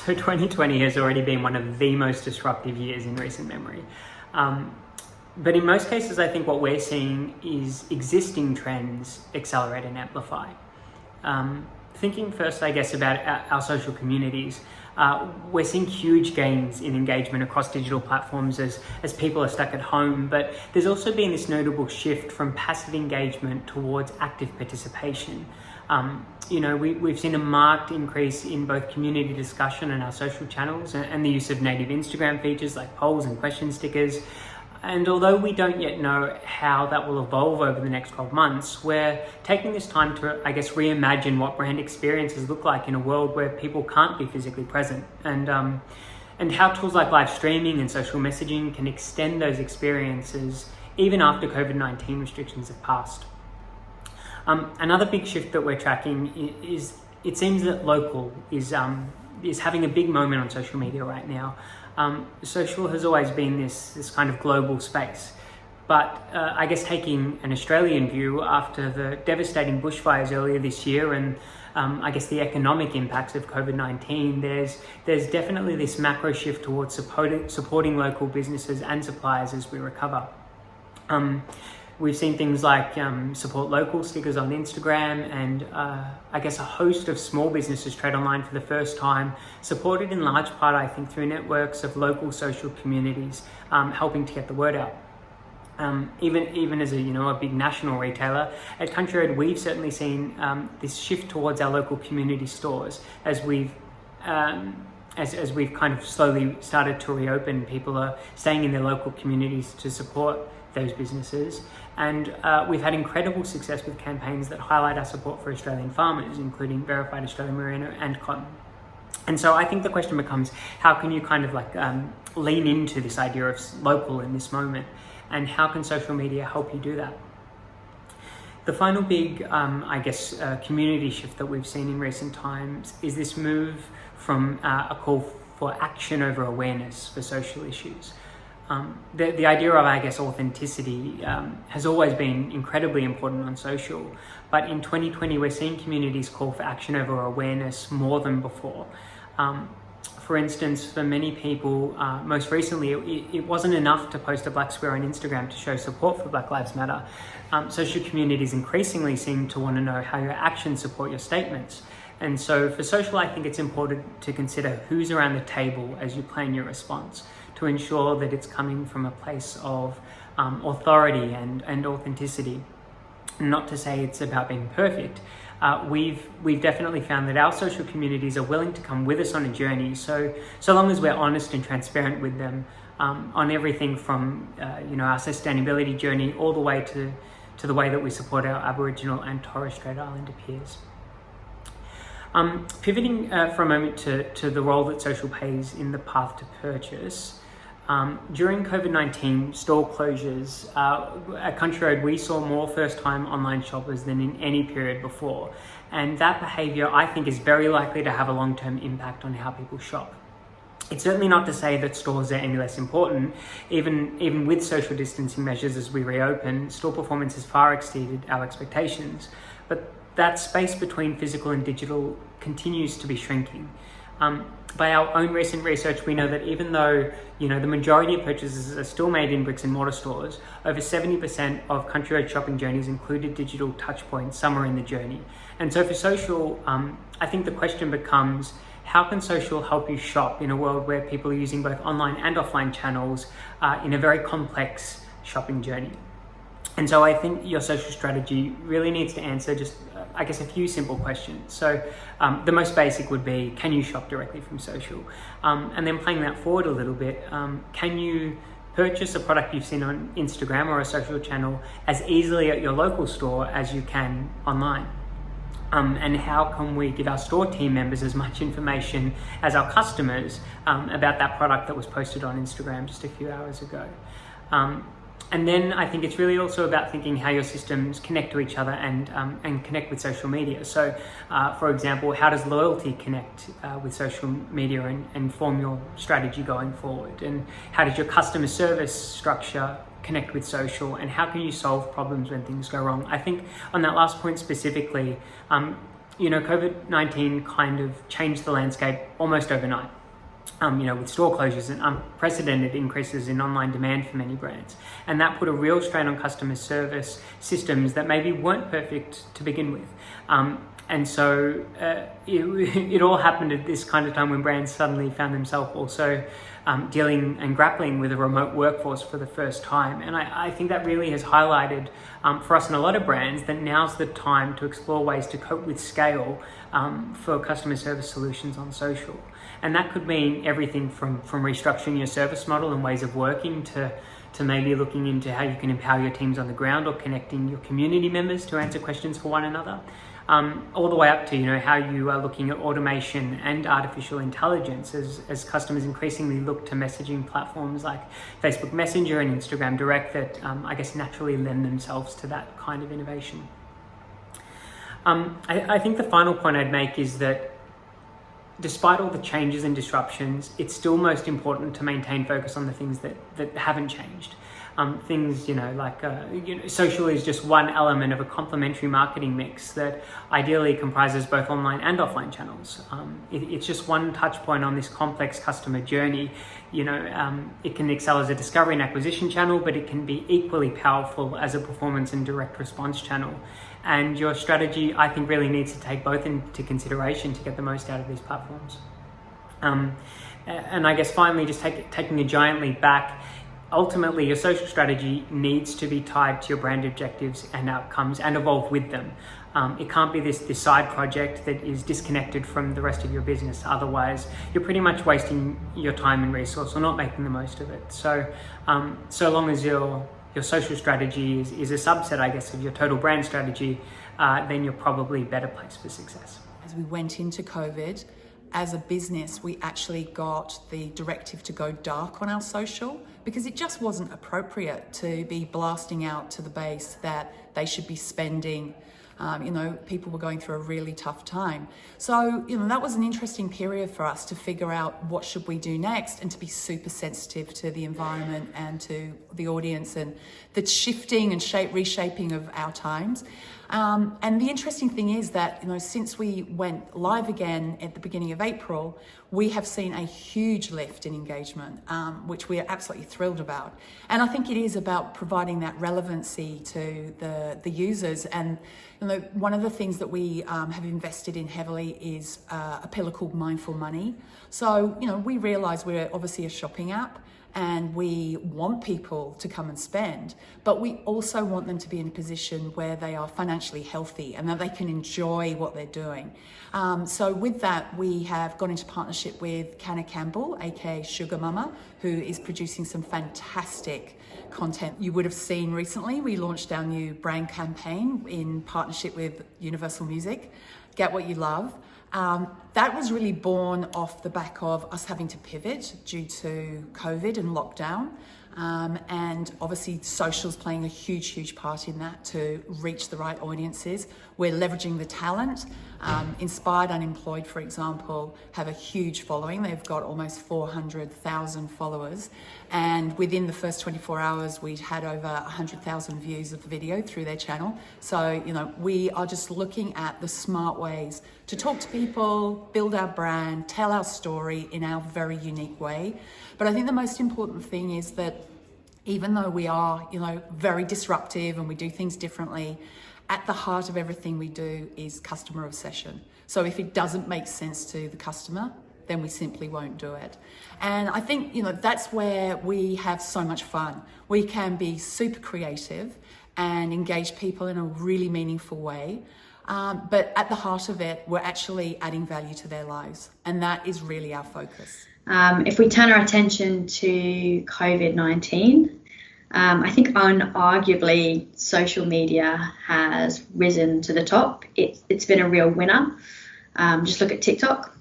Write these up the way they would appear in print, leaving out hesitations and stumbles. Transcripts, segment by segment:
So 2020 has already been one of the most disruptive years in recent memory. But in most cases, I think what we're seeing is existing trends accelerate and amplify. Thinking first, I guess, about our social communities, we're seeing huge gains in engagement across digital platforms as people are stuck at home, but there's also been this notable shift from passive engagement towards active participation. We've seen a marked increase in both community discussion and our social channels and the use of native Instagram features like polls and question stickers. And although we don't yet know how that will evolve over the next 12 months, we're taking this time to, I guess, reimagine what brand experiences look like in a world where people can't be physically present, and how tools like live streaming and social messaging can extend those experiences even after COVID-19 restrictions have passed. Another big shift that we're tracking is it seems that local is having a big moment on social media right now. Social has always been this kind of global space, but I guess taking an Australian view after the devastating bushfires earlier this year and I guess the economic impacts of COVID-19, there's definitely this macro shift towards supporting local businesses and suppliers as we recover. We've seen things like support local stickers on Instagram and I guess a host of small businesses trade online for the first time, supported in large part, I think, through networks of local social communities, helping to get the word out. Even as a big national retailer, at Country Road, we've certainly seen this shift towards our local community stores as we've kind of slowly started to reopen. People are staying in their local communities to support those businesses, and we've had incredible success with campaigns that highlight our support for Australian farmers, including Verified Australian Merino and cotton. And so I think the question becomes, how can you kind of lean into this idea of local in this moment, and how can social media help you do that? The final big, community shift that we've seen in recent times is this move from a call for action over awareness for social issues. The idea of, I guess, authenticity has always been incredibly important on social, but in 2020 we're seeing communities call for action over awareness more than before. For instance, for many people, most recently, it wasn't enough to post a black square on Instagram to show support for Black Lives Matter. Social communities increasingly seem to want to know how your actions support your statements. And so for social, I think it's important to consider who's around the table as you plan your response, to ensure that it's coming from a place of authority and authenticity. Not to say it's about being perfect. We've definitely found that our social communities are willing to come with us on a journey, so long as we're honest and transparent with them on everything from our sustainability journey all the way to the way that we support our Aboriginal and Torres Strait Islander peers. Pivoting for a moment to the role that social plays in the path to purchase. During COVID-19 store closures, at Country Road, we saw more first-time online shoppers than in any period before. And that behaviour, I think, is very likely to have a long-term impact on how people shop. It's certainly not to say that stores are any less important. Even with social distancing measures as we reopen, store performance has far exceeded our expectations. But that space between physical and digital continues to be shrinking. By our own recent research, we know that even though the majority of purchases are still made in bricks and mortar stores, over 70% of Country Road shopping journeys included digital touchpoints somewhere in the journey. And so for social, I think the question becomes, how can social help you shop in a world where people are using both online and offline channels in a very complex shopping journey? And so I think your social strategy really needs to answer just, a few simple questions. So the most basic would be, can you shop directly from social? And then playing that forward a little bit, can you purchase a product you've seen on Instagram or a social channel as easily at your local store as you can online? And how can we give our store team members as much information as our customers about that product that was posted on Instagram just a few hours ago? And then I think it's really also about thinking how your systems connect to each other and connect with social media. So, for example, how does loyalty connect with social media and form your strategy going forward? And how does your customer service structure connect with social? And how can you solve problems when things go wrong? I think on that last point specifically, COVID-19 kind of changed the landscape almost overnight. With store closures and unprecedented increases in online demand for many brands. And that put a real strain on customer service systems that maybe weren't perfect to begin with. And so it all happened at this kind of time when brands suddenly found themselves also dealing and grappling with a remote workforce for the first time. And I think that really has highlighted for us and a lot of brands that now's the time to explore ways to cope with scale for customer service solutions on social. And that could mean everything from restructuring your service model and ways of working to maybe looking into how you can empower your teams on the ground or connecting your community members to answer questions for one another. All the way up to how you are looking at automation and artificial intelligence as customers increasingly look to messaging platforms like Facebook Messenger and Instagram Direct that I guess naturally lend themselves to that kind of innovation. I think the final point I'd make is that despite all the changes and disruptions, it's still most important to maintain focus on the things that haven't changed. Things, social is just one element of a complementary marketing mix that ideally comprises both online and offline channels. It's just one touch point on this complex customer journey. It can excel as a discovery and acquisition channel, but it can be equally powerful as a performance and direct response channel. And your strategy, I think, really needs to take both into consideration to get the most out of these platforms. And I guess finally, just taking a giant leap back, ultimately your social strategy needs to be tied to your brand objectives and outcomes and evolve with them. It can't be this side project that is disconnected from the rest of your business. Otherwise, you're pretty much wasting your time and resource or not making the most of it. So long as your social strategy is a subset, I guess, of your total brand strategy, then you're probably better placed for success. As we went into COVID, as a business, we actually got the directive to go dark on our social because it just wasn't appropriate to be blasting out to the base that they should be spending. People were going through a really tough time. So, that was an interesting period for us to figure out what should we do next and to be super sensitive to the environment and to the audience and the shifting and reshaping of our times. And the interesting thing is that, since we went live again at the beginning of April, we have seen a huge lift in engagement, which we are absolutely thrilled about. And I think it is about providing that relevancy to the users. And one of the things that we have invested in heavily is a pillar called Mindful Money. So, we realize we're obviously a shopping app, and we want people to come and spend, but we also want them to be in a position where they are financially healthy and that they can enjoy what they're doing. So with that, we have gone into partnership with Canna Campbell, aka Sugar Mama, who is producing some fantastic content. You would have seen recently, we launched our new brand campaign in partnership with Universal Music, Get What You Love. That was really born off the back of us having to pivot due to COVID and lockdown. And obviously social's playing a huge part in that to reach the right audiences. We're leveraging the talent. Inspired Unemployed, for example, have a huge following. They've got almost 400,000 followers. And within the first 24 hours, we'd had over 100,000 views of the video through their channel. So, we are just looking at the smart ways to talk to people, build our brand, tell our story in our very unique way. But I think the most important thing is that even though we are, very disruptive and we do things differently, at the heart of everything we do is customer obsession. So if it doesn't make sense to the customer, then we simply won't do it. And I think, that's where we have so much fun. We can be super creative and engage people in a really meaningful way. But at the heart of it, we're actually adding value to their lives. And that is really our focus. If we turn our attention to COVID-19, I think unarguably social media has risen to the top. It's been a real winner. Just look at TikTok.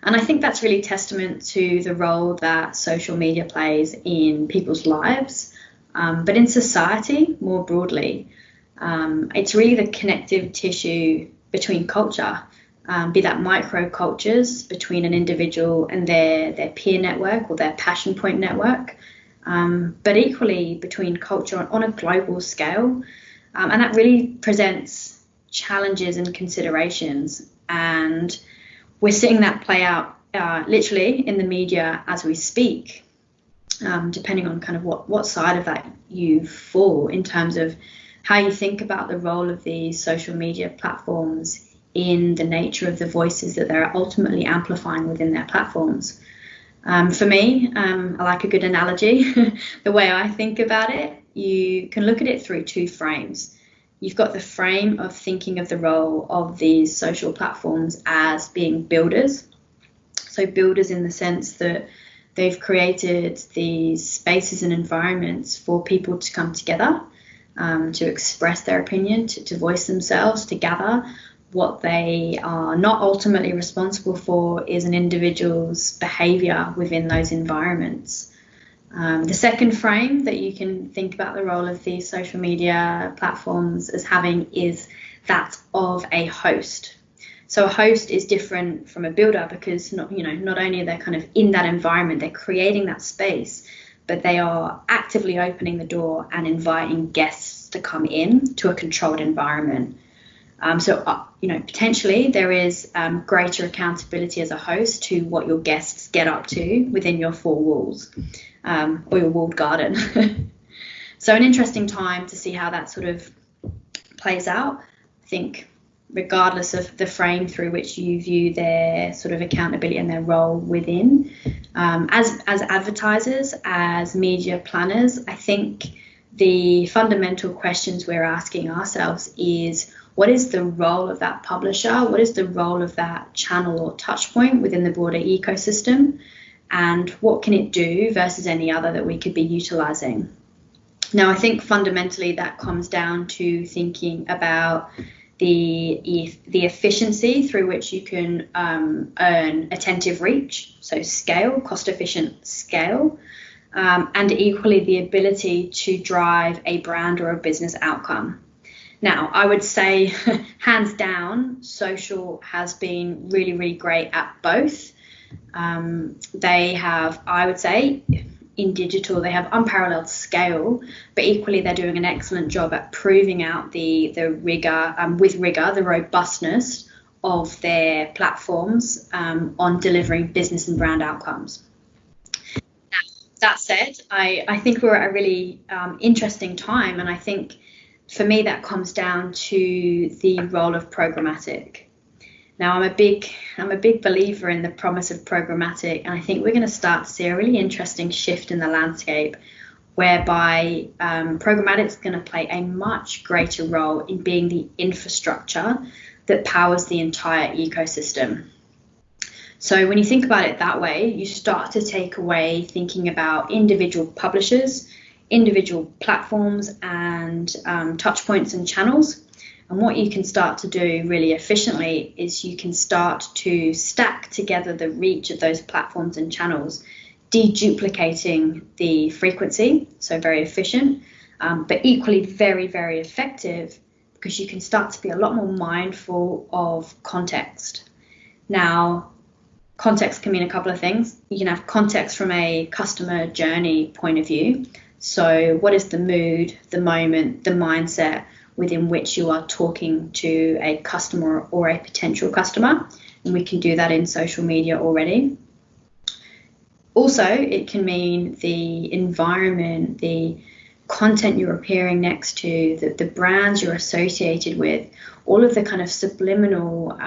And I think that's really testament to the role that social media plays in people's lives, but in society more broadly. It's really the connective tissue between culture, be that micro cultures between an individual and their peer network or their passion point network, but equally between culture on a global scale. And that really presents challenges and considerations. And we're seeing that play out literally in the media as we speak, depending on kind of what side of that you fall in terms of how you think about the role of these social media platforms in the nature of the voices that they're ultimately amplifying within their platforms. For me, I like a good analogy. The way I think about it, you can look at it through two frames. You've got the frame of thinking of the role of these social platforms as being builders. So builders in the sense that they've created these spaces and environments for people to come together, to express their opinion, to voice themselves, to gather. What they are not ultimately responsible for is an individual's behaviour within those environments. The second frame that you can think about the role of these social media platforms as having is that of a host. So a host is different from a builder because not only are they kind of in that environment, they're creating that space, but they are actively opening the door and inviting guests to come in to a controlled environment. Potentially there is greater accountability as a host to what your guests get up to within your four walls, or your walled garden. So an interesting time to see how that sort of plays out. I think regardless of the frame through which you view their sort of accountability and their role within, as advertisers, as media planners, I think the fundamental questions we're asking ourselves is, what is the role of that publisher? What is the role of that channel or touch point within the broader ecosystem? And what can it do versus any other that we could be utilizing? Now, I think fundamentally that comes down to thinking about the efficiency through which you can earn attentive reach, so scale, cost-efficient scale, and equally the ability to drive a brand or a business outcome. Now, I would say, hands down, social has been really, really great at both. They have, I would say, in digital, they have unparalleled scale, but equally they're doing an excellent job at proving out the rigor, the robustness of their platforms on delivering business and brand outcomes. Now, that said, I think we're at a really interesting time, and I think for me that comes down to the role of programmatic. Now, I'm a big believer in the promise of programmatic, and I think we're going to start to see a really interesting shift in the landscape whereby programmatic is going to play a much greater role in being the infrastructure that powers the entire ecosystem. So when you think about it that way, you start to take away thinking about individual publishers, individual platforms and touch points and channels. And what you can start to do really efficiently is you can start to stack together the reach of those platforms and channels, deduplicating the frequency, so very efficient, but equally very, very effective because you can start to be a lot more mindful of context. Now, context can mean a couple of things. You can have context from a customer journey point of view. So what is the mood, the moment, the mindset within which you are talking to a customer or a potential customer? And we can do that in social media already. Also, it can mean the environment, the content you're appearing next to, the brands you're associated with, all of the kind of subliminal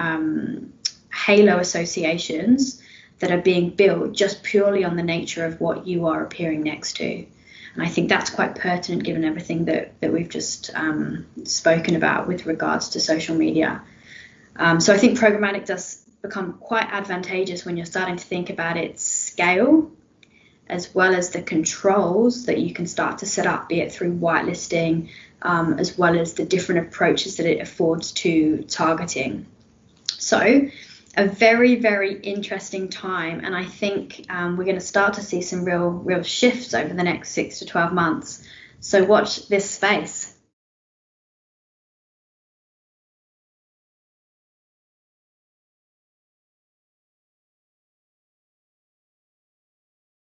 halo associations that are being built just purely on the nature of what you are appearing next to. And I think that's quite pertinent given everything that we've just spoken about with regards to social media. So I think programmatic does become quite advantageous when you're starting to think about its scale, as well as the controls that you can start to set up, be it through whitelisting, as well as the different approaches that it affords to targeting. So a very, very interesting time, and I think we're going to start to see some real shifts over the next 6 to 12 months. So watch this space.